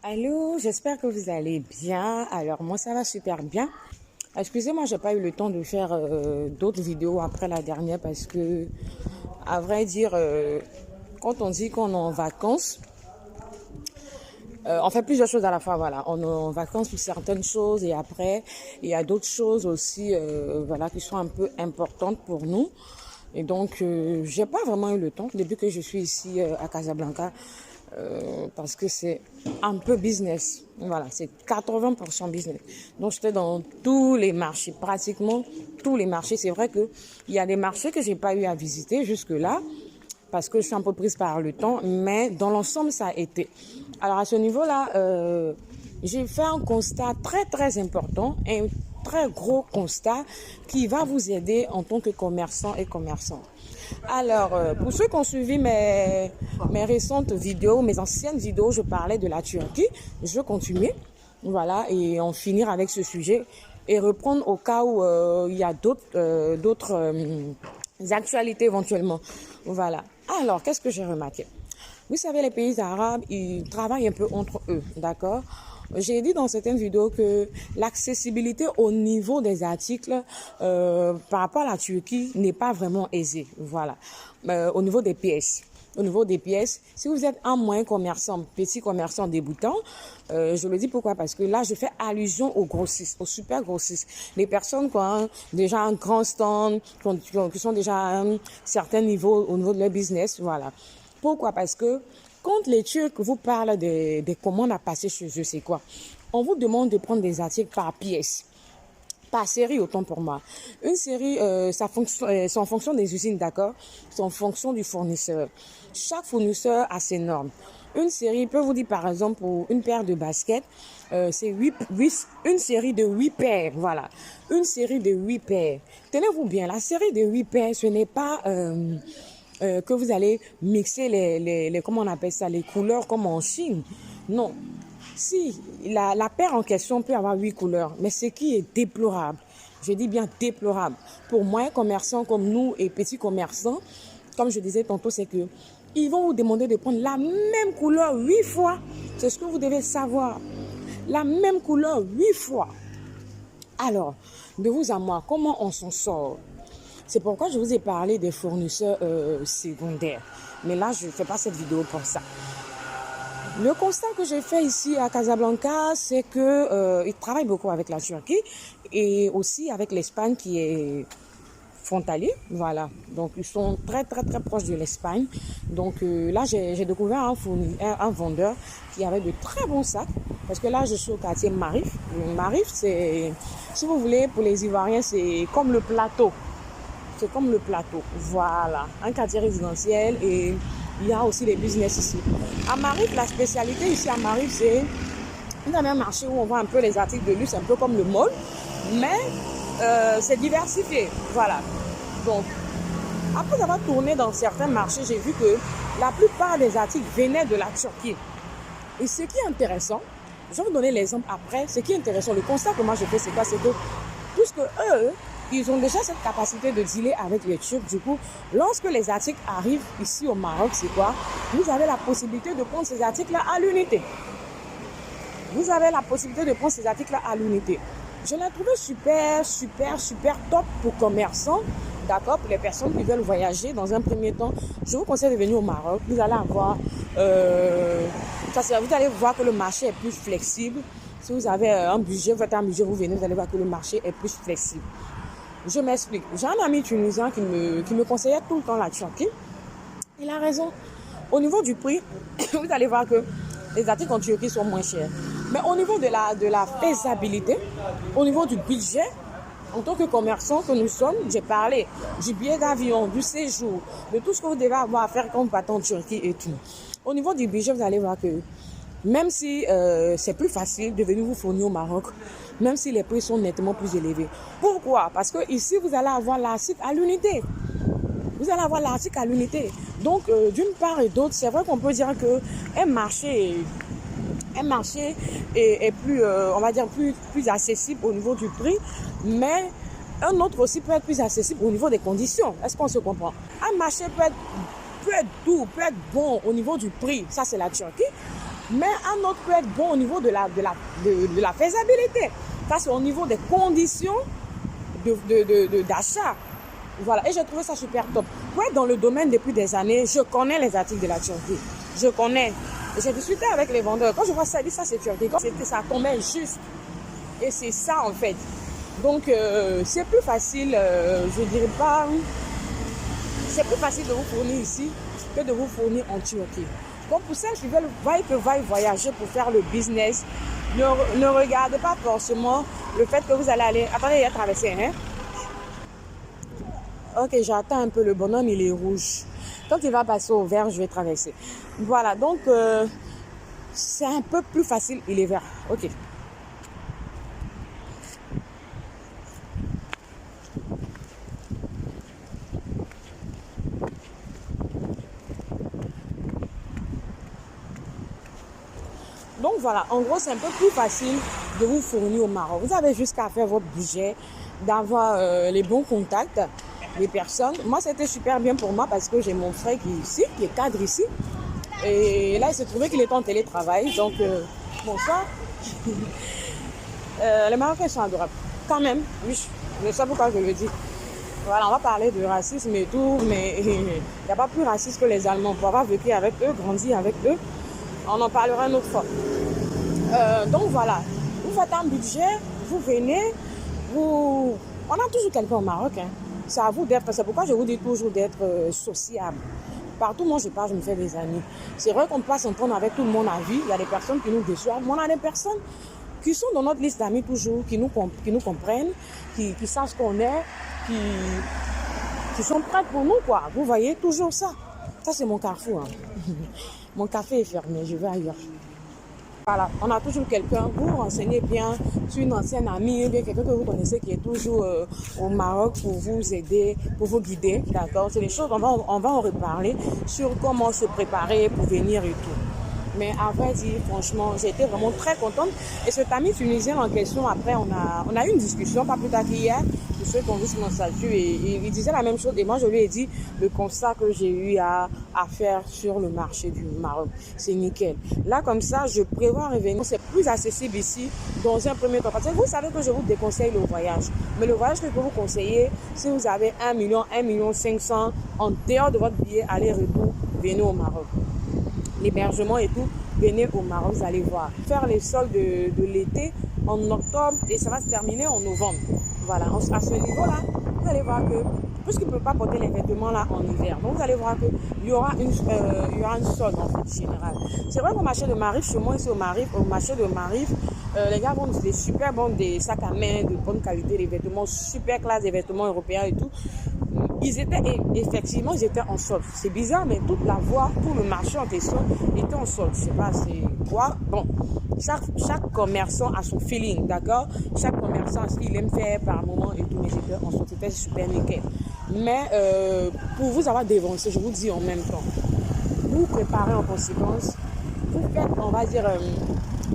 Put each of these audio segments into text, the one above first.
Allô, j'espère que vous allez bien. Alors, moi, ça va super bien. Excusez-moi, j'ai pas eu le temps de faire d'autres vidéos après la dernière parce que, à vrai dire, quand on dit qu'on est en vacances, on fait plusieurs choses à la fois. Voilà, on est en vacances pour certaines choses et après, il y a d'autres choses aussi, voilà, qui sont un peu importantes pour nous. Et donc, j'ai pas vraiment eu le temps depuis que je suis ici à Casablanca. Parce que c'est un peu business. Voilà, c'est 80% business. Donc, j'étais dans tous les marchés, pratiquement tous les marchés. C'est vrai qu'il y a des marchés que j'ai pas eu à visiter jusque-là, parce que je suis un peu prise par le temps, mais dans l'ensemble, ça a été. Alors, à ce niveau-là, j'ai fait un constat très, très important, un très gros constat qui va vous aider en tant que commerçant et commerçant. Alors, pour ceux qui ont suivi mes récentes vidéos, mes anciennes vidéos, je parlais de la Turquie. Je vais continuer, voilà, et en finir avec ce sujet et reprendre au cas où il y a d'autres actualités éventuellement. Voilà. Alors, qu'est-ce que j'ai remarqué? Vous savez, les pays arabes, ils travaillent un peu entre eux, d'accord? J'ai dit dans certaines vidéos que l'accessibilité au niveau des articles par rapport à la Turquie n'est pas vraiment aisée. Voilà. Au niveau des pièces. Au niveau des pièces, si vous êtes un moyen commerçant, petit commerçant débutant, je le dis pourquoi? Parce que là, je fais allusion aux grossistes, aux super grossistes. Les personnes qui ont déjà un grand stand, qui sont déjà à un certain niveau au niveau de leur business. Voilà. Pourquoi? Parce que quand les Turcs vous parlent des commandes à passer chez eux, c'est quoi? On vous demande de prendre des articles par pièce, par série, autant pour moi. Une série, c'est en fonction des usines, d'accord? C'est en fonction du fournisseur. Chaque fournisseur a ses normes. Une série peut vous dire, par exemple, pour une paire de baskets, c'est une série de 8 paires, voilà. Une série de 8 paires. Tenez-vous bien, la série de 8 paires, ce n'est pas... que vous allez mixer comment on appelle ça, les couleurs comme en Chine. Non. Si, la paire en question peut avoir 8 couleurs, mais ce qui est déplorable, je dis bien déplorable, pour moyens commerçants comme nous et petits commerçants, comme je disais tantôt, c'est que ils vont vous demander de prendre la même couleur 8 fois. C'est ce que vous devez savoir. La même couleur 8 fois. Alors, de vous à moi, comment on s'en sort? C'est pourquoi je vous ai parlé des fournisseurs secondaires. Mais là, je ne fais pas cette vidéo pour ça. Le constat que j'ai fait ici à Casablanca, c'est qu'ils travaillent beaucoup avec la Turquie et aussi avec l'Espagne qui est frontalier. Voilà. Donc, ils sont très, très, très proches de l'Espagne. Donc, là, j'ai découvert un vendeur qui avait de très bons sacs. Parce que là, je suis au quartier Marif. Marif, c'est, si vous voulez, pour les Ivoiriens, c'est comme le plateau. C'est comme le plateau, voilà, un quartier résidentiel et il y a aussi des business ici. À Marif, la spécialité ici à Marif, c'est un marché où on voit un peu les articles de luxe, un peu comme le mall, mais c'est diversifié, voilà. Donc, après avoir tourné dans certains marchés, j'ai vu que la plupart des articles venaient de la Turquie. Et ce qui est intéressant, je vais vous donner l'exemple après, ce qui est intéressant, le constat que moi je fais, c'est quoi? C'est que puisque eux, ils ont déjà cette capacité de dealer avec les Turcs. Du coup, lorsque les articles arrivent ici au Maroc, c'est quoi? Vous avez la possibilité de prendre ces articles-là à l'unité. Vous avez la possibilité de prendre ces articles-là à l'unité. Je l'ai trouvé super, super, super top pour commerçants. D'accord? Pour les personnes qui veulent voyager dans un premier temps, je vous conseille de venir au Maroc. Vous allez avoir... vous allez voir que le marché est plus flexible. Si vous avez un budget, vous faites un budget, vous venez, vous allez voir que le marché est plus flexible. Je m'explique. J'ai un ami tunisien qui me conseillait tout le temps la Turquie. Il a raison. Au niveau du prix, vous allez voir que les articles en Turquie sont moins chers. Mais au niveau de la faisabilité, au niveau du budget, en tant que commerçant que nous sommes, j'ai parlé du billet d'avion, du séjour, de tout ce que vous devez avoir à faire quand vous partez en Turquie et tout. Au niveau du budget, vous allez voir que même si c'est plus facile de venir vous fournir au Maroc, même si les prix sont nettement plus élevés. Pourquoi? Parce que ici, vous allez avoir l'article à l'unité. Vous allez avoir l'article à l'unité. Donc, d'une part et d'autre, c'est vrai qu'on peut dire qu'un marché est plus, on va dire, plus accessible au niveau du prix, mais un autre aussi peut être plus accessible au niveau des conditions. Est-ce qu'on se comprend? Un marché peut être doux, peut être bon au niveau du prix. Ça, c'est la Turquie. Mais un autre peut être bon au niveau de la faisabilité. Ça, c'est au niveau des conditions d'achat. Voilà, et j'ai trouvé ça super top. Pour être dans le domaine depuis des années, je connais les articles de la Turquie. Je connais. J'ai discuté avec les vendeurs. Quand je vois ça, je dis ça c'est Turquie. Quand ça tombait juste. Et c'est ça en fait. Donc c'est plus facile, je dirais pas, c'est plus facile de vous fournir ici que de vous fournir en Turquie. Donc pour celles qui veulent voyager pour faire le business, ne regardez pas forcément le fait que vous allez aller. Attendez, il y a traversé, hein? Ok, j'attends un peu, le bonhomme il est rouge. Quand il va passer au vert, je vais traverser. Voilà, donc c'est un peu plus facile, il est vert. Ok. Donc voilà, en gros, c'est un peu plus facile de vous fournir au Maroc. Vous avez juste qu'à faire votre budget, d'avoir les bons contacts, les personnes. Moi, c'était super bien pour moi parce que j'ai mon frère qui est ici, qui est cadre ici. Et là, il s'est trouvé qu'il était en télétravail. Donc, bonsoir. Les Marocains sont adorables. Quand même, oui, je sais pourquoi je le dis. Voilà, on va parler de racisme et tout, mais il n'y a pas plus raciste que les Allemands. Pour avoir vécu avec eux, grandi avec eux, on en parlera une autre fois. Donc voilà, vous faites un budget, vous venez, on a toujours quelqu'un au Maroc. Hein. C'est à vous d'être, c'est pourquoi je vous dis toujours d'être sociable. Partout où moi je pars, je me fais des amis. C'est vrai qu'on ne peut pas s'entendre avec tout le monde à vie. Il y a des personnes qui nous déçoivent, mais on a des personnes qui sont dans notre liste d'amis toujours, qui nous comprennent, qui savent ce qu'on est, qui sont prêtes pour nous, quoi. Vous voyez, toujours ça. Ça, c'est mon carrefour. Hein. Mon café est fermé, je vais ailleurs. Voilà, on a toujours quelqu'un, vous renseignez bien sur une ancienne amie, bien quelqu'un que vous connaissez qui est toujours au Maroc pour vous aider, pour vous guider, d'accord? C'est des choses, on va en reparler sur comment se préparer pour venir et tout. Mais à vrai dire, franchement, j'ai été vraiment très contente. Et cet ami tunisien en question, après, on a eu une discussion, pas plus tard qu'hier, pour ceux qui ont vu sur mon statut, et il disait la même chose. Et moi, je lui ai dit le constat que j'ai eu à faire sur le marché du Maroc. C'est nickel. Là, comme ça, je prévois revenir. C'est plus accessible ici, dans un premier temps. Parce que vous savez que je vous déconseille le voyage. Mais le voyage que je peux vous conseiller, si vous avez 1 million, 1,5 million en dehors de votre billet aller-retour, venez au Maroc. L'hébergement et tout, venez au Maroc, vous allez voir. Faire les soldes de l'été en octobre et ça va se terminer en novembre. Voilà, à ce niveau-là, vous allez voir que, puisqu'il ne peut pas porter les vêtements là en hiver, donc vous allez voir qu'il y aura une solde en fait générale. C'est vrai qu'au marché de Marif, chez moi ici au marché de Marif, les gars vendent des super bons, des sacs à main de bonne qualité, des vêtements super classe, des vêtements européens et tout. Ils étaient en solde. C'est bizarre, mais toute la voie, tout le marché en question était en solde. Je sais pas, c'est quoi. Bon, chaque commerçant a son feeling, d'accord? Chaque commerçant a ce qu'il aime faire par moment et tout, mais j'étais en solde. C'était super nickel. Mais pour vous avoir dévancé, je vous dis en même temps, vous préparez en conséquence. Vous faites, on va dire,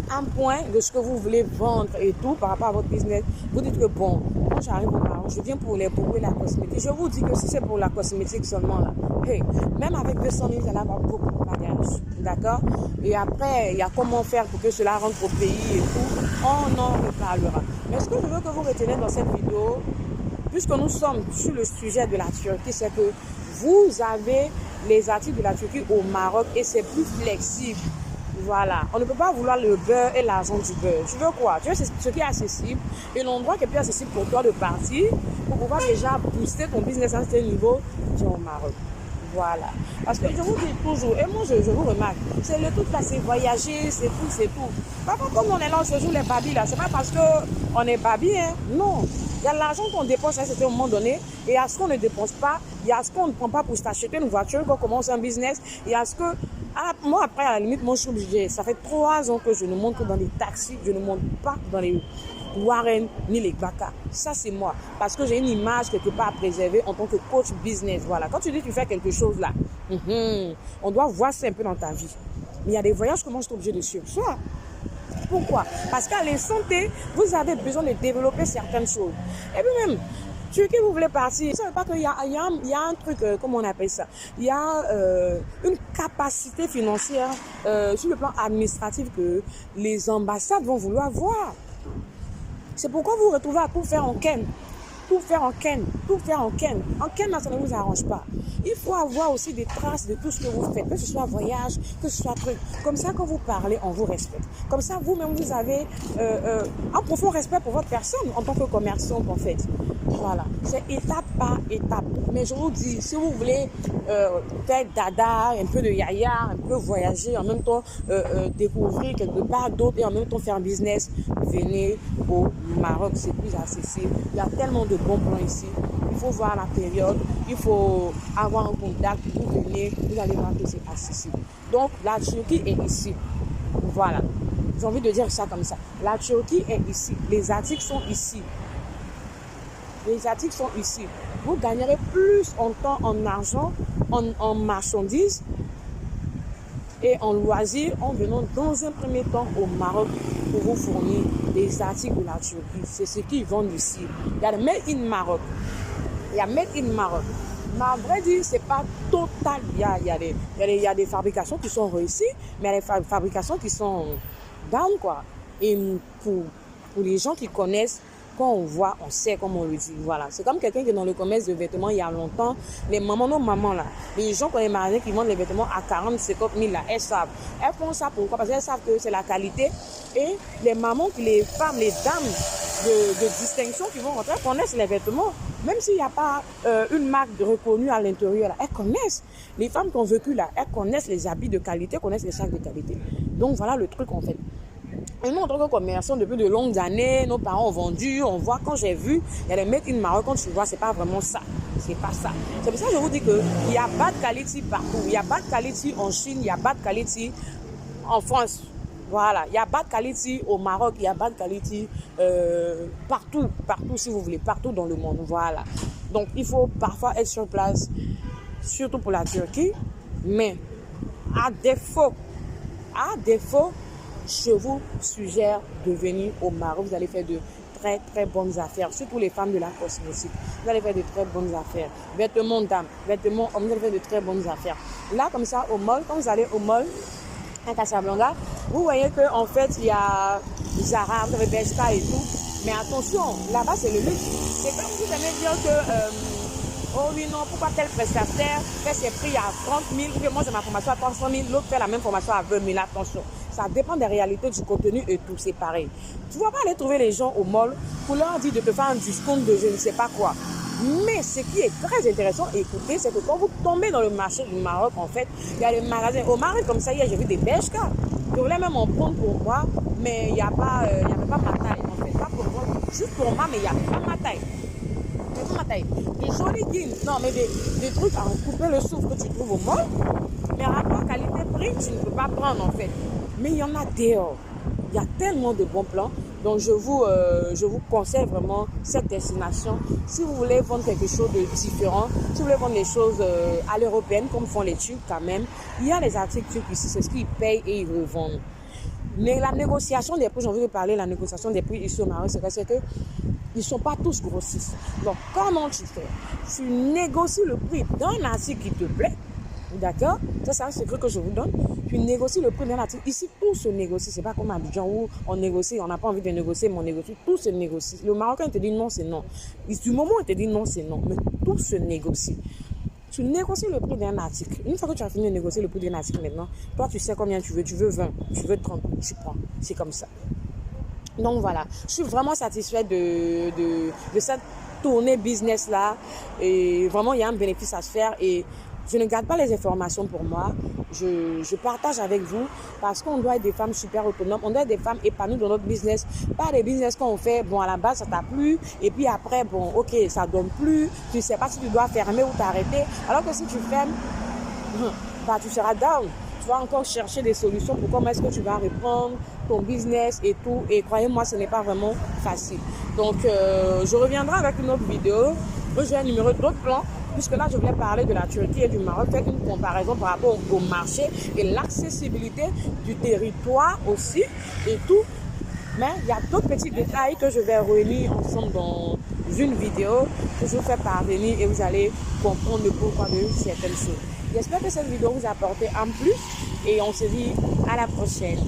un point de ce que vous voulez vendre et tout par rapport à votre business. Vous dites que bon, quand j'arrive au Maroc, je viens pour les poupées et la cosmétique. Je vous dis que si c'est pour la cosmétique seulement là, hey, même avec 200 000, vous allez avoir beaucoup de bagages. D'accord? Et après, il y a comment faire pour que cela rentre au pays et tout. On en reparlera. Mais ce que je veux que vous retenez dans cette vidéo, puisque nous sommes sur le sujet de la Turquie, c'est que vous avez les articles de la Turquie au Maroc et c'est plus flexible. Voilà, on ne peut pas vouloir le beurre et l'argent du beurre. Tu veux quoi? Tu veux ce qui est accessible et l'endroit qui est plus accessible pour toi de partir pour pouvoir déjà booster ton business à un certain niveau, tu es au Maroc. Voilà. Parce que je vous dis toujours, et moi je vous remarque, c'est le tout là, c'est voyager, c'est tout, c'est tout. Parfois, comme on est là, on se joue les babis là, c'est pas parce qu'on est babi, hein. Non. Il y a l'argent qu'on dépense à un certain moment donné, et il y a ce qu'on ne dépense pas, il y a ce qu'on ne prend pas pour s'acheter une voiture, qu'on commence un business, il y a ce que. Moi, après, à la limite, moi, je suis obligée. Ça fait 3 ans que je ne monte que dans les taxis, je ne monte pas dans les Warren ni les Baka. Ça, c'est moi. Parce que j'ai une image quelque part à préserver en tant que coach business. Voilà. Quand tu dis que tu fais quelque chose là, on doit voir ça un peu dans ta vie. Mais il y a des voyages que moi, je suis obligée de suivre. Soit. Pourquoi? Parce qu'à l'instant T, vous avez besoin de développer certaines choses. Et puis même, Turquie, vous voulez partir. Vous ne savez pas qu'il y a un truc, comment on appelle ça? Il y a une capacité financière sur le plan administratif que les ambassades vont vouloir voir. C'est pourquoi vous vous retrouvez à tout faire en ken. Tout faire en ken. Tout faire en ken. En ken, ça ne vous arrange pas. Il faut avoir aussi des traces de tout ce que vous faites, que ce soit voyage, que ce soit truc. Comme ça, quand vous parlez, on vous respecte. Comme ça, vous-même, vous avez un profond respect pour votre personne en tant que commerçant, en fait. Voilà. C'est étape par étape. Mais je vous dis, si vous voulez faire dada, un peu de yaya, un peu voyager, en même temps découvrir quelque part d'autre et en même temps faire un business, venez au Maroc. C'est plus accessible. Il y a tellement de bons plans ici. Il faut voir la période, il faut avoir un contact, vous venez, vous allez voir que c'est accessible. Donc, la Turquie est ici. Voilà. J'ai envie de dire ça comme ça. La Turquie est ici. Les articles sont ici. Les articles sont ici. Vous gagnerez plus en temps, en argent, en marchandises et en loisirs en venant dans un premier temps au Maroc pour vous fournir des articles de la Turquie. C'est ce qu'ils vendent ici. Il y a le Made in Maroc. Il y a Made in Maroc. Mais à vrai dire, ce n'est pas total. Il y a des fabrications qui sont réussies, mais il y a des fabrications qui sont down, quoi. Et pour les gens qui connaissent, quand on voit, on sait comme on le dit. Voilà. C'est comme quelqu'un qui est dans le commerce de vêtements il y a longtemps. Les mamans, nos mamans là, les gens qui ont les magasins qui vendent les vêtements à 40, 50 000 là, elles savent. Elles font ça pourquoi? Parce qu'elles savent que c'est la qualité. Et les mamans, les femmes, les dames de distinction qui vont rentrer, elles connaissent les vêtements. Même s'il n'y a pas une marque reconnue à l'intérieur, là, elles connaissent. Les femmes qui ont vécu là, elles connaissent les habits de qualité, connaissent les sacs de qualité. Donc voilà le truc en fait. Et nous, en tant que commerçants, depuis de longues années, nos parents ont vendu, on voit, quand j'ai vu, il y a les Made in Maroc, quand tu vois, c'est pas vraiment ça. C'est pas ça. C'est pour ça que je vous dis qu'il y a bad quality partout. Il y a bad quality en Chine, il y a bad quality en France. Voilà, il y a bad quality au Maroc, il y a bad quality partout si vous voulez, partout dans le monde. Voilà. Donc, il faut parfois être sur place, surtout pour la Turquie. Mais, à défaut, je vous suggère de venir au Maroc. Vous allez faire de très très bonnes affaires, surtout les femmes de la cosmétique. Vous allez faire de très bonnes affaires. Vêtements dames, vêtements hommes, vous allez faire de très bonnes affaires. Là, comme ça, au mall, quand vous allez au mall, à Casablanca, vous voyez qu'en fait, il y a Zara, vous avez Bershka et tout. Mais attention, là-bas, c'est le luxe. C'est comme si vous allez dire que oh oui, non, pourquoi tel prestataire fait ses prix à 30 000, ou que moi j'ai ma formation à 300 000, l'autre fait la même formation à 20 000. Attention, ça dépend des réalités du contenu et tout, c'est pareil. Tu ne vas pas aller trouver les gens au mall pour leur dire de te faire un discount de je ne sais pas quoi. Mais ce qui est très intéressant, écoutez, c'est que quand vous tombez dans le marché du Maroc, en fait, il y a des magasins. Au Maroc, comme ça, hier, j'ai vu des Bershka. Je voulais même en prendre pour moi, mais il n'y avait pas ma taille, en fait. Pas pour moi, juste pour moi, mais il n'y avait pas ma taille. Des jolis jeans, non mais des trucs à couper le souffle que tu trouves au mall, mais rapport qualité-prix, tu ne peux pas prendre en fait. Mais il y en a dehors. Il y a tellement de bons plans. Donc je vous conseille vraiment cette destination. Si vous voulez vendre quelque chose de différent, si vous voulez vendre des choses à l'européenne, comme font les Turcs quand même, il y a les articles turcs ici, c'est ce qu'ils payent et ils revendent. Mais la négociation des prix, j'ai envie de parler de la négociation des prix ici au Maroc, c'est que ils ne sont pas tous grossistes. Donc, comment tu fais? Tu négocies le prix d'un article qui te plaît. D'accord? Ça, c'est un secret que je vous donne. Tu négocies le prix d'un article. Ici, tout se négocie. Ce n'est pas comme à Abidjan où on négocie, on n'a pas envie de négocier, mais on négocie. Tout se négocie. Le Marocain te dit non, c'est non. Du moment où il te dit non, c'est non. Mais tout se négocie. Tu négocies le prix d'un article. Une fois que tu as fini de négocier le prix d'un article maintenant, toi, tu sais combien tu veux. Tu veux 20, tu veux 30, tu prends. C'est comme ça. Donc voilà, je suis vraiment satisfaite de cette tournée business là et vraiment il y a un bénéfice à se faire et je ne garde pas les informations pour moi, je partage avec vous parce qu'on doit être des femmes super autonomes, on doit être des femmes épanouies dans notre business, pas des business qu'on fait, bon à la base ça t'a plu et puis après bon ok ça donne plus, tu ne sais pas si tu dois fermer ou t'arrêter alors que si tu fermes, bah tu seras down. Tu vas encore chercher des solutions pour comment est-ce que tu vas reprendre ton business et tout. Et croyez-moi, ce n'est pas vraiment facile. Donc, je reviendrai avec une autre vidéo. Je vais énumérer d'autres plans. Puisque là, je voulais parler de la Turquie et du Maroc. Faire une comparaison par rapport au marché et l'accessibilité du territoire aussi et tout. Mais il y a d'autres petits détails que je vais réunir ensemble dans une vidéo que je vous fais parvenir et vous allez comprendre le pourquoi de certaines choses. J'espère que cette vidéo vous a apporté en plus et on se dit à la prochaine.